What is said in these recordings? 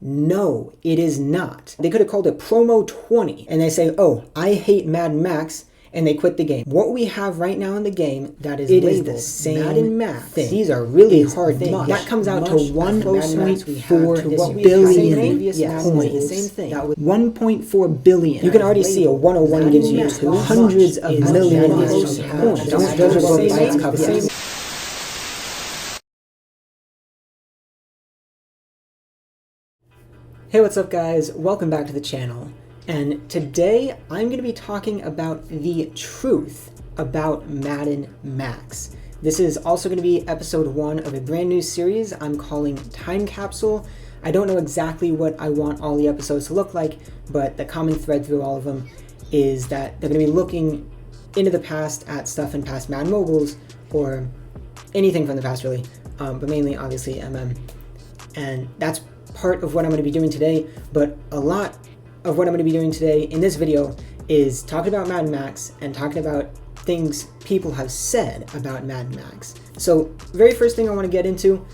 No, it is not. They could have called it Promo 20 and they say, oh, I hate Madden Max, and they quit the game. What we have right now in the game that is labeled the same Madden Max thing. These are really hard things. That comes out to 1.4 billion coins. The same thing. 1.4 billion. You can already see a 101 gives you hundreds of millions of coins. Those are both bytes covered. Hey, what's up guys? Welcome back to the channel. And today I'm going to be talking about the truth about Madden Max. This is also going to be episode 1 of a brand new series I'm calling Time Capsule. I don't know exactly what I want all the episodes to look like, but the common thread through all of them is that they're going to be looking into the past at stuff in past Madden Mobiles, or anything from the past really, but mainly obviously MM. And that's part of what I'm going to be doing today, but a lot of what I'm going to be doing today in this video is talking about Madden Max and talking about things people have said about Madden Max. So very first thing I want to get into,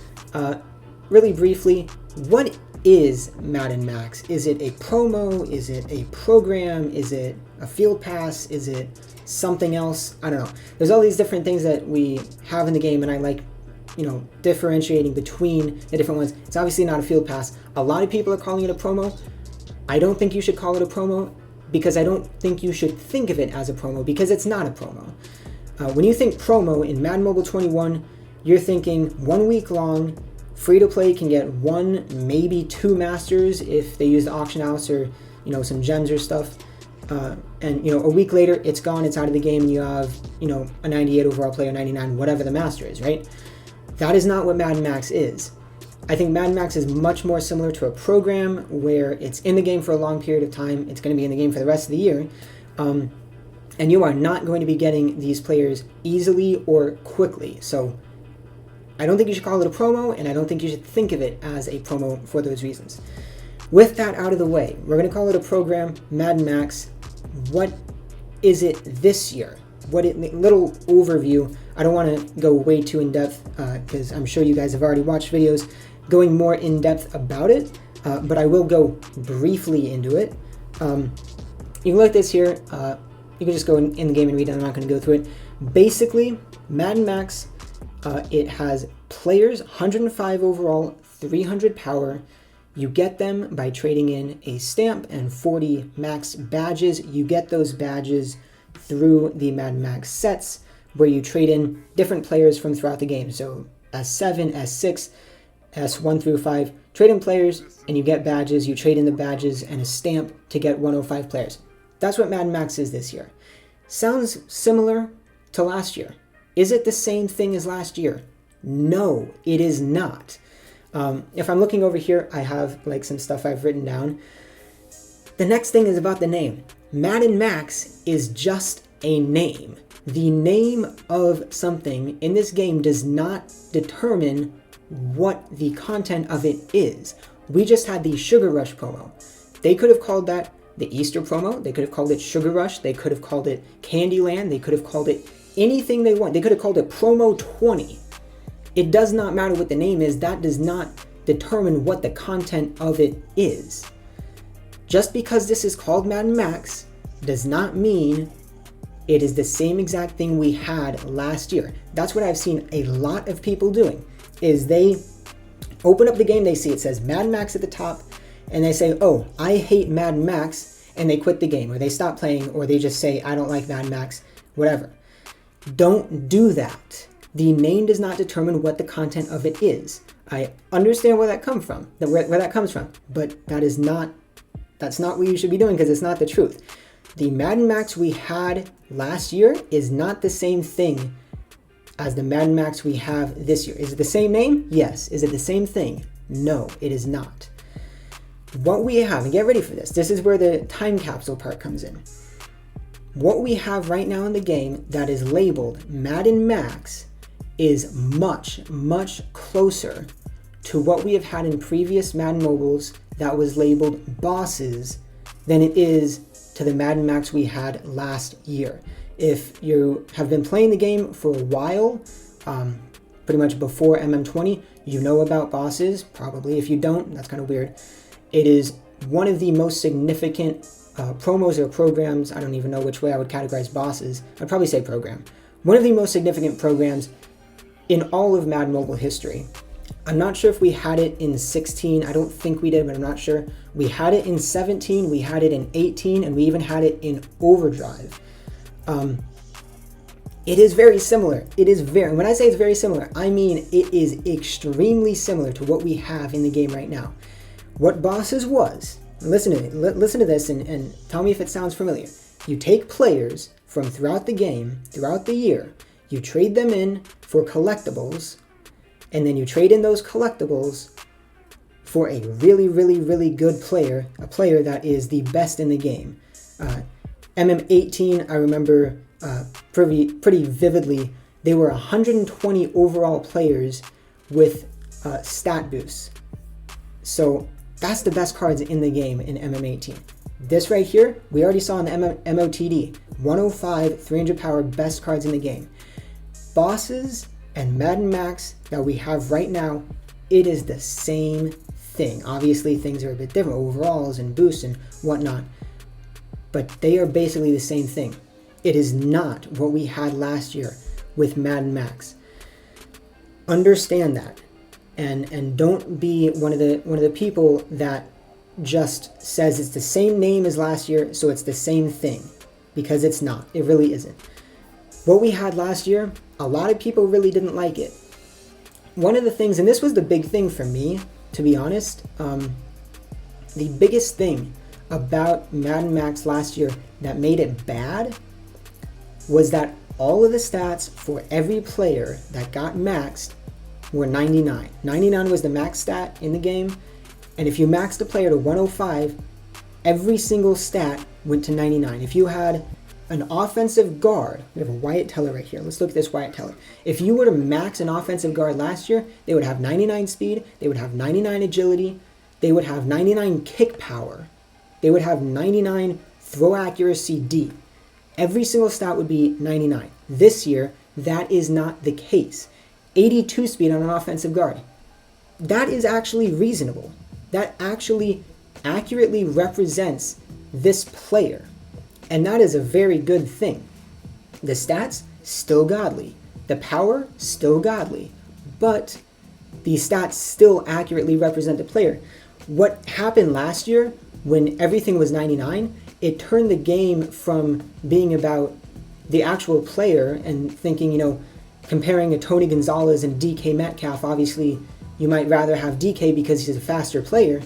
really briefly, what is Madden Max? Is it a promo? Is it a program? Is it a field pass? Is it something else? I don't know. There's all these different things that we have in the game, and I like differentiating between the different ones. It's obviously not a field pass. A lot of people are calling it a promo. I don't think you should call it a promo, because I don't think you should think of it as a promo, because it's not a promo. When you think promo in Madden Mobile 21, you're thinking 1 week long, free to play, can get 1, maybe 2 masters if they use the auction house or some gems or stuff. And a week later it's gone, it's out of the game, and you have a 98 overall player, 99, whatever the master is, right? That is not what Madden Max is. I think Madden Max is much more similar to a program where it's in the game for a long period of time. It's going to be in the game for the rest of the year. And you are not going to be getting these players easily or quickly. So I don't think you should call it a promo, and I don't think you should think of it as a promo for those reasons. With that out of the way, we're going to call it a program, Madden Max. What is it this year? Little overview. I don't want to go way too in depth because I'm sure you guys have already watched videos going more in depth about it, but I will go briefly into it. You can look at this here. You can just go in the game and read it. I'm not going to go through it. Basically, Madden Max, it has players, 105 overall, 300 power. You get them by trading in a stamp and 40 max badges. You get those badges through the Madden Max sets, where you trade in different players from throughout the game. So S7, S6, S1 through 5, trade in players and you get badges. You trade in the badges and a stamp to get 105 players. That's what Madden Max is this year. Sounds similar to last year. Is it the same thing as last year? No, it is not. If I'm looking over here, I have some stuff I've written down. The next thing is about the name. Madden Max is just a name. The name of something in this game does not determine what the content of it is. We just had the Sugar Rush promo. They could have called that the Easter promo. They could have called it Sugar Rush. They could have called it Candyland. They could have called it anything they want. They could have called it Promo 20. It does not matter what the name is. That does not determine what the content of it is. Just because this is called Madden Max does not mean it is the same exact thing we had last year. That's what I've seen a lot of people doing, is they open up the game, they see it says Madden Max at the top, and they say, oh, I hate Madden Max, and they quit the game, or they stop playing, or they just say, I don't like Madden Max, whatever. Don't do that. The name does not determine what the content of it is. I understand where that comes from, but that's not what you should be doing, because it's not the truth. The Madden Max we had last year is not the same thing as the Madden Max we have this year. Is it the same name? Yes. Is it the same thing? No, it is not. What we have, and get ready for this, this is where the time capsule part comes in. What we have right now in the game that is labeled Madden Max is much, much closer to what we have had in previous Madden Mobiles that was labeled bosses than it is to the Madden Max we had last year. If you have been playing the game for a while, pretty much before MM20, you know about bosses, probably. If you don't, that's kind of weird. It is one of the most significant promos or programs. I don't even know which way I would categorize bosses. I'd probably say program. One of the most significant programs in all of Madden Mobile history. I'm not sure if we had it in 16. I don't think we did, but I'm not sure. We had it in 17, we had it in 18, and we even had it in Overdrive. It is very similar. When I say it's very similar, I mean it is extremely similar to what we have in the game right now. What bosses was, listen to this and tell me if it sounds familiar. You take players from throughout the game, throughout the year, you trade them in for collectibles, and then you trade in those collectibles for a really, really, really good player, a player that is the best in the game. MM18, I remember pretty vividly, they were 120 overall players with stat boosts. So that's the best cards in the game in MM18. This right here, we already saw in the MOTD, 105, 300 power, best cards in the game. Bosses and Madden Max that we have right now, it is the same thing. Obviously, things are a bit different, overalls and boosts and whatnot, but they are basically the same thing. It is not what we had last year with Madden Max. Understand that, and don't be one of the people that just says it's the same name as last year, so it's the same thing, because it's not. It really isn't. What we had last year, a lot of people really didn't like it. One of the things, and this was the big thing for me, to be honest, the biggest thing about Madden Max last year that made it bad was that all of the stats for every player that got maxed were 99. 99 was the max stat in the game, and if you maxed a player to 105, every single stat went to 99. If you had an offensive guard, we have a Wyatt Teller right here. Let's look at this Wyatt Teller. If you were to max an offensive guard last year, they would have 99 speed, they would have 99 agility, they would have 99 kick power, they would have 99 throw accuracy D. Every single stat would be 99. This year, that is not the case. 82 speed on an offensive guard. That is actually reasonable. That actually accurately represents this player. And that is a very good thing. The stats, still godly. The power, still godly. But the stats still accurately represent the player. What happened last year when everything was 99, it turned the game from being about the actual player and thinking, comparing a Tony Gonzalez and DK Metcalf, obviously you might rather have DK because he's a faster player.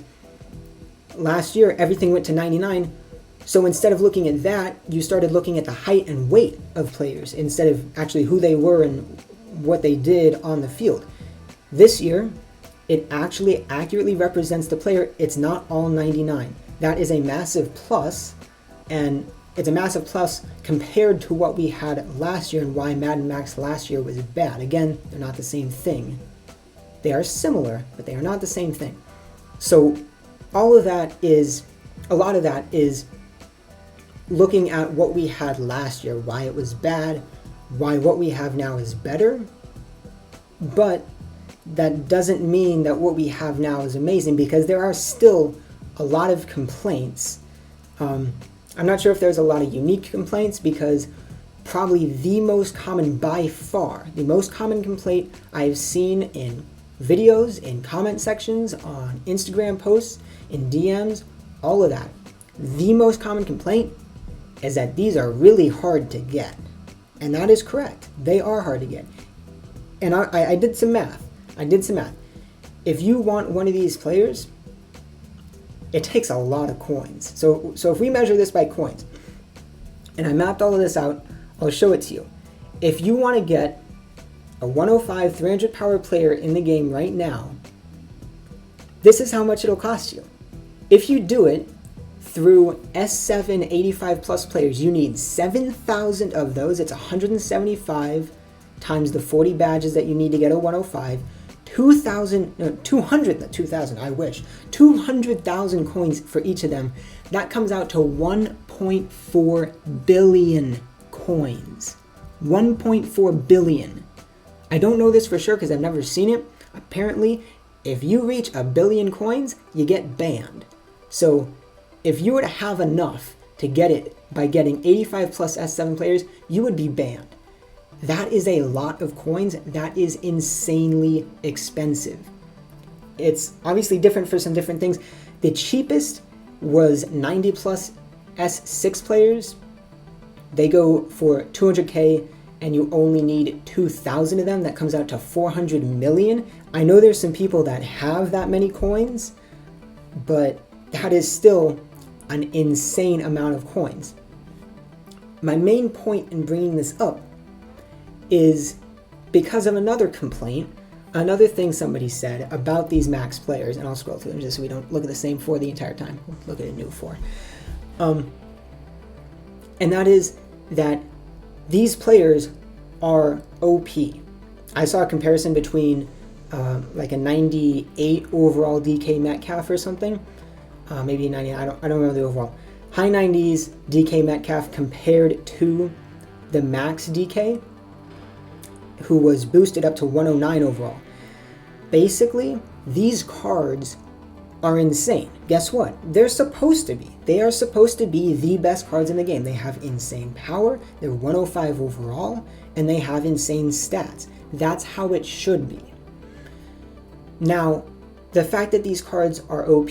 Last year, everything went to 99. So instead of looking at that, you started looking at the height and weight of players instead of actually who they were and what they did on the field. This year, it actually accurately represents the player. It's not all 99. That is a massive plus, and it's a massive plus compared to what we had last year and why Madden Max last year was bad. Again, they're not the same thing. They are similar, but they are not the same thing. So a lot of that is looking at what we had last year, why it was bad, why what we have now is better, but that doesn't mean that what we have now is amazing, because there are still a lot of complaints. I'm not sure if there's a lot of unique complaints, because probably the most common by far, the most common complaint I've seen in videos, in comment sections, on Instagram posts, in DMs, all of that, the most common complaint is that these are really hard to get. And that is correct. They are hard to get. And I did some math. If you want one of these players, it takes a lot of coins. So if we measure this by coins, and I mapped all of this out, I'll show it to you. If you want to get a 105, 300 power player in the game right now, this is how much it'll cost you. If you do it through S7 85 plus players, you need 7,000 of those. It's 175 times the 40 badges that you need to get a 105. 200,000 coins for each of them. That comes out to 1.4 billion coins. 1.4 billion. I don't know this for sure because I've never seen it. Apparently, if you reach 1 billion coins, you get banned. So if you were to have enough to get it by getting 85 plus S7 players, you would be banned. That is a lot of coins. That is insanely expensive. It's obviously different for some different things. The cheapest was 90 plus S6 players. They go for 200k and you only need 2,000 of them. That comes out to 400 million. I know there's some people that have that many coins, but that is still an insane amount of coins. My main point in bringing this up is because of another complaint, another thing somebody said about these max players, and I'll scroll through them just so we don't look at the same four the entire time. We'll look at a new four. And that is that these players are OP. I saw a comparison between like a 98 overall DK Metcalf or something, maybe 90. I don't remember the overall. High 90s DK Metcalf compared to the max DK, who was boosted up to 109 overall. Basically, these cards are insane. Guess what? They're supposed to be. They are supposed to be the best cards in the game. They have insane power, they're 105 overall, and they have insane stats. That's how it should be. Now, the fact that these cards are OP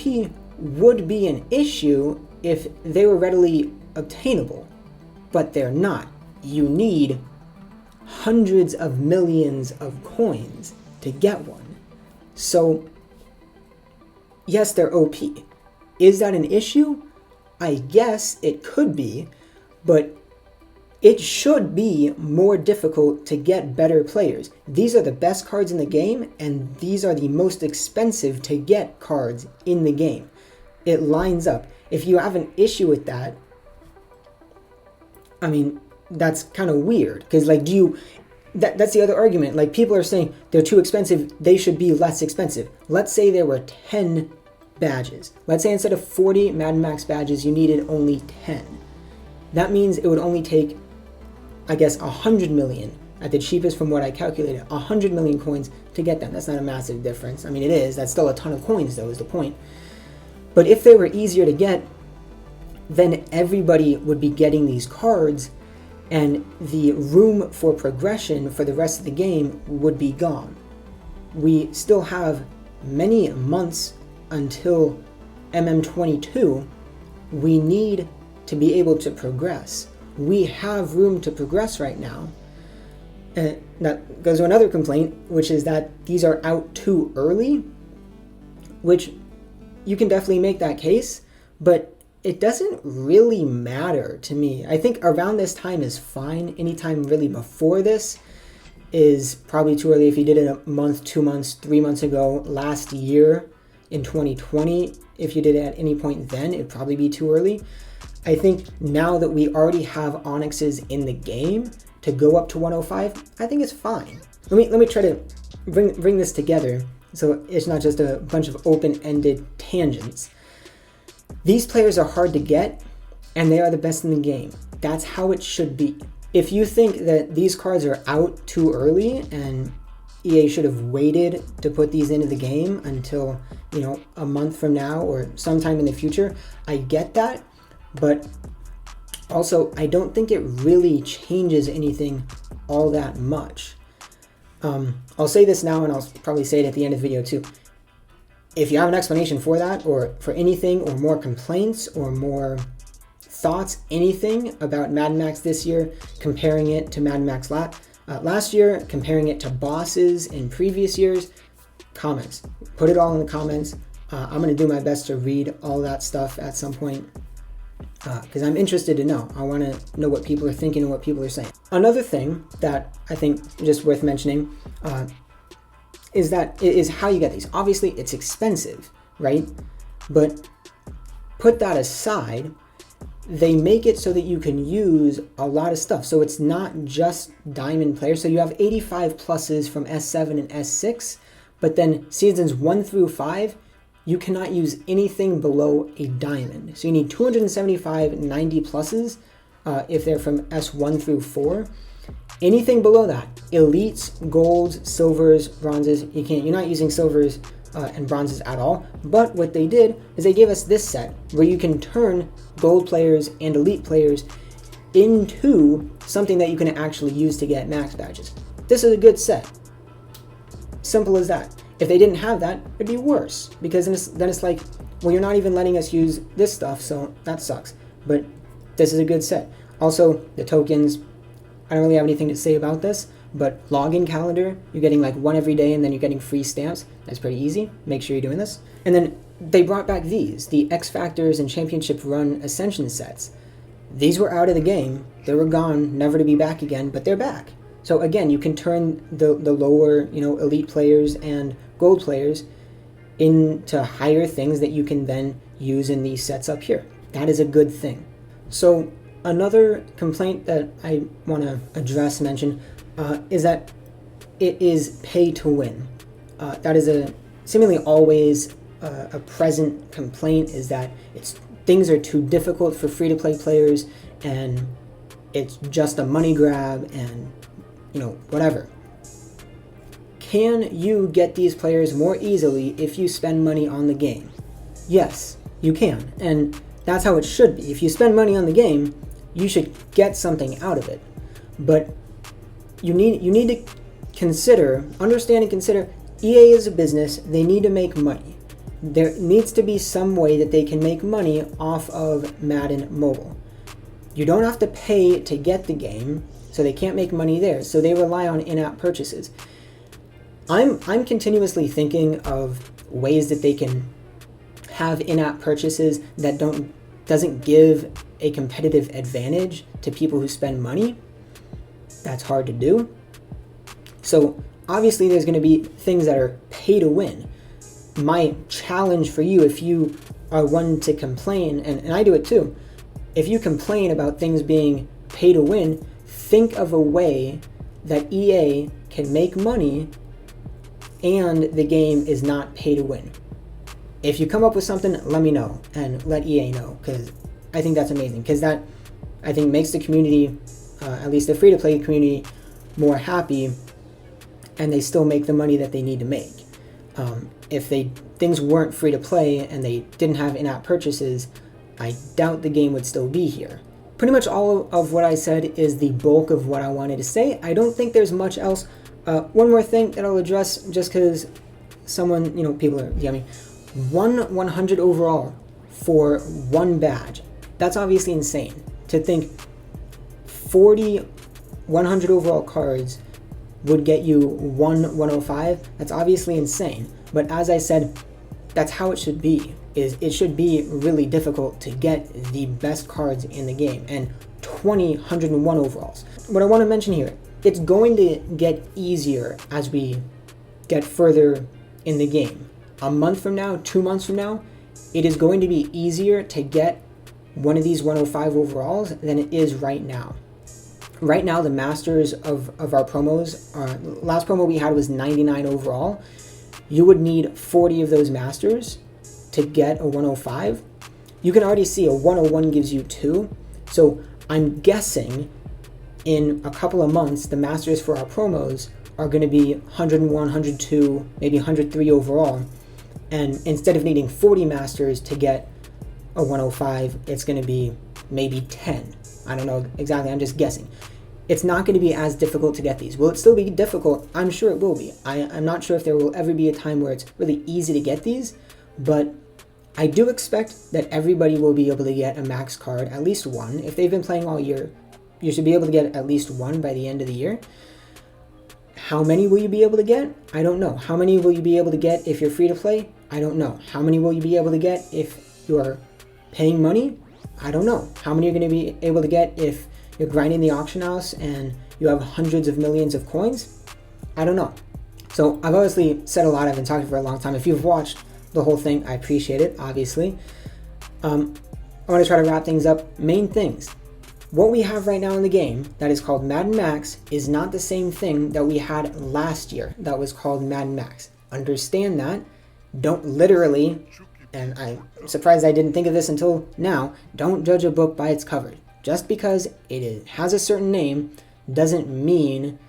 would be an issue if they were readily obtainable, but they're not. You need hundreds of millions of coins to get one. So, yes, they're OP. Is that an issue? I guess it could be, but it should be more difficult to get better players. These are the best cards in the game, and these are the most expensive to get cards in the game. It lines up. If you have an issue with that, I mean, that's kind of weird, because like, that's the other argument. Like, people are saying they're too expensive, they should be less expensive. Let's say there were 10 badges. Let's say instead of 40 Madden Max badges, you needed only 10. That means it would only take, I guess, 100 million, at the cheapest from what I calculated, 100 million coins to get them. That's not a massive difference. I mean, it is. That's still a ton of coins, though, is the point. But if they were easier to get, then everybody would be getting these cards, and the room for progression for the rest of the game would be gone. We still have many months until MM22. We need to be able to progress. We have room to progress right now. And that goes to another complaint, which is that these are out too early, which you can definitely make that case, but it doesn't really matter to me. I think around this time is fine. Anytime really before this is probably too early. If you did it a month, 2 months, 3 months ago, last year in 2020, if you did it at any point then, it'd probably be too early. I think now that we already have Onyxes in the game to go up to 105, I think it's fine. Let me try to bring this together so it's not just a bunch of open-ended tangents. These players are hard to get, and they are the best in the game. That's how it should be. If you think that these cards are out too early and EA should have waited to put these into the game until, a month from now or sometime in the future, I get that. But also, I don't think it really changes anything all that much. I'll say this now, and I'll probably say it at the end of the video too. If you have an explanation for that, or for anything, or more complaints, or more thoughts, anything about Madden Max this year, comparing it to Madden Max last year, comparing it to bosses in previous years, comments. Put it all in the comments. I'm going to do my best to read all that stuff at some point, because I'm interested to know. I want to know what people are thinking and what people are saying. Another thing that I think just worth mentioning is how you get these. Obviously, it's expensive, right? But put that aside, they make it so that you can use a lot of stuff. So it's not just diamond players. So you have 85 pluses from S7 and S6, but then seasons 1 through 5, you cannot use anything below a diamond. So you need 275 90 pluses if they're from S1 through 4. Anything below that, elites, golds, silvers, bronzes, you're not using silvers and bronzes at all. But what they did is they gave us this set where you can turn gold players and elite players into something that you can actually use to get max badges. This is a good set. Simple as that. If they didn't have that, it'd be worse, because then it's like, well, you're not even letting us use this stuff, so that sucks. But this is a good set. Also, the tokens, I don't really have anything to say about this, but login calendar, you're getting like one every day and then you're getting free stamps. That's pretty easy. Make sure you're doing this. And then they brought back these, the X Factors and Championship Run Ascension sets. These were out of the game. They were gone, never to be back again, but they're back. So again, you can turn the lower, elite players and gold players into higher things that you can then use in these sets up here. That is a good thing. So another complaint that I want to mention, is that it is pay to win. That is seemingly always a present complaint, is that things are too difficult for free-to-play players, and it's just a money grab, and whatever. Can you get these players more easily if you spend money on the game? Yes, you can, and that's how it should be. If you spend money on the game, you should get something out of it. But you need to understand and consider, EA is a business. They need to make money. There needs to be some way that they can make money off of Madden Mobile. You don't have to pay to get the game, so they can't make money there. So they rely on in-app purchases. I'm continuously thinking of ways that they can have in-app purchases that doesn't give a competitive advantage to people who spend money. That's hard to do. So obviously there's going to be things that are pay to win. My challenge for you, if you are one to complain, and I do it too, if you complain about things being pay to win, think of a way that EA can make money and the game is not pay to win. If you come up with something, let me know and let EA know, because I think that's amazing, because that, I think, makes the community, at least the free-to-play community, more happy, and they still make the money that they need to make. If things weren't free-to-play and they didn't have in-app purchases, I doubt the game would still be here. Pretty much all of what I said is the bulk of what I wanted to say. I don't think there's much else. One more thing that I'll address, just because someone, people are DMing, 100 overall for one badge. That's obviously insane. To think 40 100 overall cards would get you 105, that's obviously insane. But as I said, that's how it should be. It should be really difficult to get the best cards in the game, and 101 overalls. What I want to mention here, it's going to get easier as we get further in the game. A month from now, 2 months from now, it is going to be easier to get one of these 105 overalls than it is right now. Right now, the masters of our promos, last promo we had was 99 overall. You would need 40 of those masters to get a 105. You can already see a 101 gives you 2. So I'm guessing in a couple of months, the masters for our promos are going to be 101, 102, maybe 103 overall. And instead of needing 40 masters to get a 105, it's going to be maybe 10. I don't know exactly, I'm just guessing. It's not going to be as difficult to get these. Will it still be difficult? I'm sure it will be. I'm not sure if there will ever be a time where it's really easy to get these, but I do expect that everybody will be able to get a max card, at least one. If they've been playing all year, you should be able to get at least one by the end of the year. How many will you be able to get? I don't know. How many will you be able to get if you're free to play? I don't know. How many will you be able to get if you're paying money? I don't know. How many you're going to be able to get if you're grinding the auction house and you have hundreds of millions of coins? I don't know. So I've obviously said a lot. I've been talking for a long time. If you've watched the whole thing, I appreciate it, obviously. I want to try to wrap things up. Main things. What we have right now in the game that is called Madden Max is not the same thing that we had last year that was called Madden Max. Understand that. Don't literally, and I'm surprised I didn't think of this until now, don't judge a book by its cover. Just because it has a certain name doesn't mean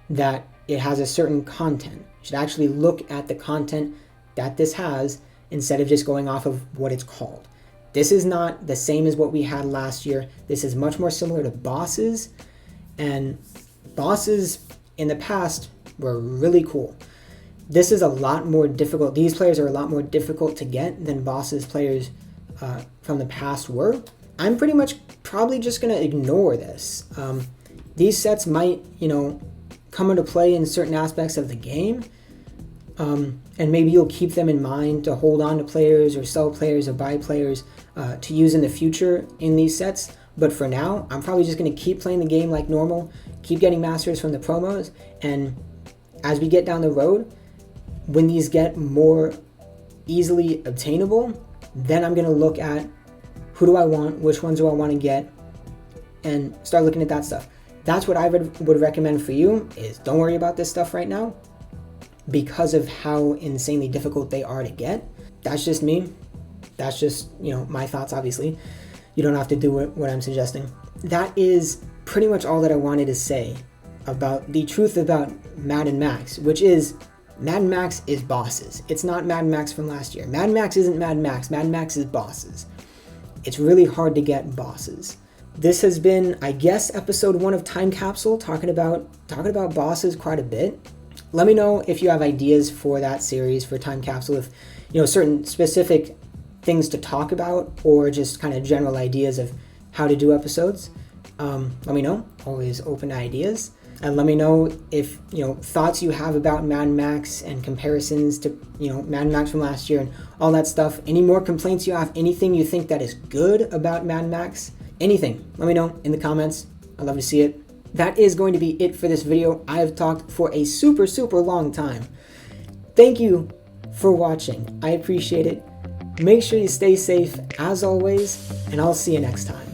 that it has a certain content. You should actually look at the content that this has instead of just going off of what it's called. This is not the same as what we had last year. This is much more similar to bosses, and bosses in the past were really cool. This is a lot more difficult. These players are a lot more difficult to get than bosses players from the past were. I'm pretty much probably just going to ignore this. These sets might, come into play in certain aspects of the game, and maybe you'll keep them in mind to hold on to players or sell players or buy players to use in the future in these sets. But for now, I'm probably just going to keep playing the game like normal, keep getting masters from the promos, and as we get down the road, when these get more easily obtainable, then I'm going to look at who do I want, which ones do I want to get, and start looking at that stuff. That's what I would recommend for you, is don't worry about this stuff right now because of how insanely difficult they are to get. That's just me. That's just, my thoughts, obviously. You don't have to do what I'm suggesting. That is pretty much all that I wanted to say about the truth about Madden Max, which is Madden Max is bosses. It's not Madden Max from last year. Madden Max isn't Madden Max. Madden Max is bosses. It's really hard to get bosses. This has been, I guess, episode 1 of Time Capsule, talking about bosses quite a bit. Let me know if you have ideas for that series for Time Capsule, if certain specific things to talk about or just kind of general ideas of how to do episodes. Let me know. Always open to ideas. And let me know if, thoughts you have about Madden Max and comparisons to, Madden Max from last year and all that stuff. Any more complaints you have, anything you think that is good about Madden Max, anything, let me know in the comments. I'd love to see it. That is going to be it for this video. I have talked for a super, super long time. Thank you for watching. I appreciate it. Make sure you stay safe as always, and I'll see you next time.